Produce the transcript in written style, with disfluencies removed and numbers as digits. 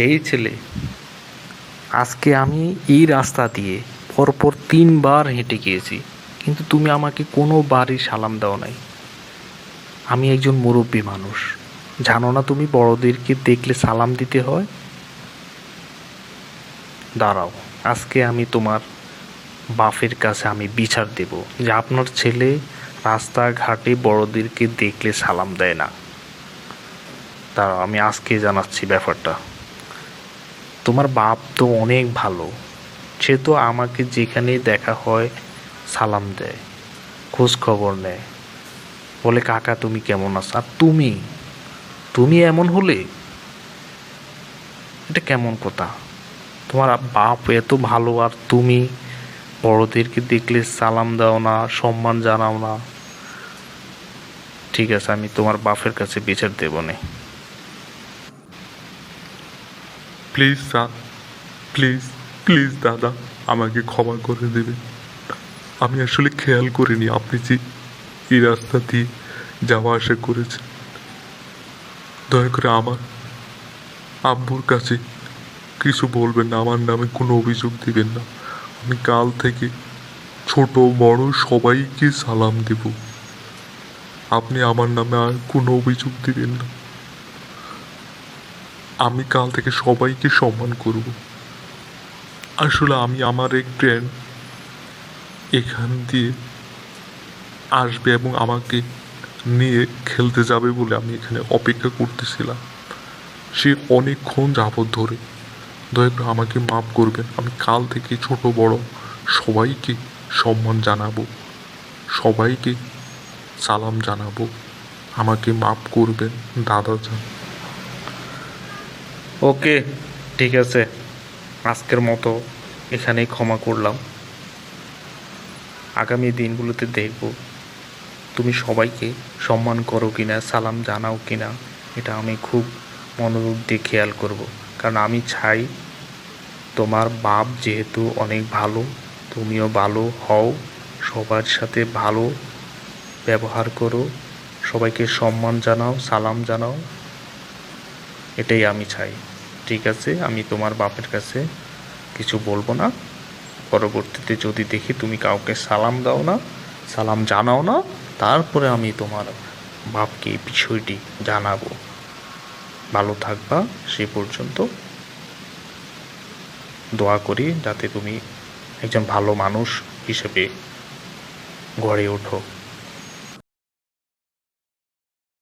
এই ছেলে, আজকে আমি এই রাস্তা দিয়ে পরপর 3 বার হেঁটে গিয়েছি, কিন্তু তুমি আমাকে কোনোবারই সালাম দাও নাই। আমি একজন মুরব্বী মানুষ, জানো না তুমি বড়দেরকে দেখলে সালাম দিতে হয়? দাঁড়াও, আজকে আমি তোমার বাপের কাছে আমি বিচার দেব যে আপনার ছেলে রাস্তাঘাটে বড়দেরকে দেখলে সালাম দেয় না। দাঁড়াও, আমি আজকে জানাচ্ছি ব্যাপারটা। তোমার বাপ তো অনেক ভালো, সে তো আমাকে যেখানে দেখা হয় সালাম দেয়, খোঁজ খবর নেয়, বলে কাকা তুমি কেমন আছো। আর তুমি তুমি এমন হলে, এটা কেমন কথা? তোমার বাপ এত ভালো আর তুমি বড়দেরকে দেখলে সালাম দাও না, সম্মান জানাও না। ঠিক আছে, আমি তোমার বাপের কাছে বিচার দেবো না। প্লিজ স্যার, প্লিজ প্লিজ দাদা, আমাকে ক্ষমা করে দেবেন। আমি আসলে খেয়াল করিনি আপনি যে এই রাস্তা দিয়ে যাওয়া আসা করেছেন। দয়া করে আমার আব্বুর কাছে কিছু বলবেন না, আমার নামে কোনো অভিযোগ দিবেন না। আমি কাল থেকে ছোট বড় সবাইকে সালাম দেব। আপনি আমার নামে আর কোনো অভিযোগ দিবেন না। আমি কাল থেকে সবাইকে সম্মান করব। আসলে আমি আমার এক ফ্রেন্ড এখান দিয়ে আসবে এবং আমাকে নিয়ে খেলতে যাবে বলে আমি এখানে অপেক্ষা করতেছিলাম। সে অনেকক্ষণ যাবৎ ধরে। দয়া করে আমাকে মাফ করবেন। আমি কাল থেকে ছোট বড় সবাইকে সম্মান জানাবো, সবাইকে সালাম জানাবো। আমাকে মাফ করবেন দাদা যান। ওকে, ঠিক আছে, আজকের মতো এখানেই ক্ষমা করলাম। আগামী দিনগুলোতে দেখব তুমি সবাইকে সম্মান করো কিনা, সালাম জানাও কিনা। এটা আমি খুব মনোযোগ দিয়ে খেয়াল করব, কারণ আমি চাই তোমার বাপ যেহেতু অনেক ভালো, তুমিও ভালো হও, সবার সাথে ভালো ব্যবহার করো, সবাইকে সম্মান জানাও, সালাম জানাও। এটাই আমি চাই। ঠিক আছে, আমি তোমার বাপের কাছে কিছু বলবো না। পরবর্তীতে যদি দেখি তুমি কাউকে সালাম দাও না, সালাম জানাও না, তারপরে আমি তোমার বাপকে এই বিষয়টি জানাবো। ভালো থাকবা সে পর্যন্ত। দোয়া করি যাতে তুমি একজন ভালো মানুষ হিসেবে গড়ে ওঠো।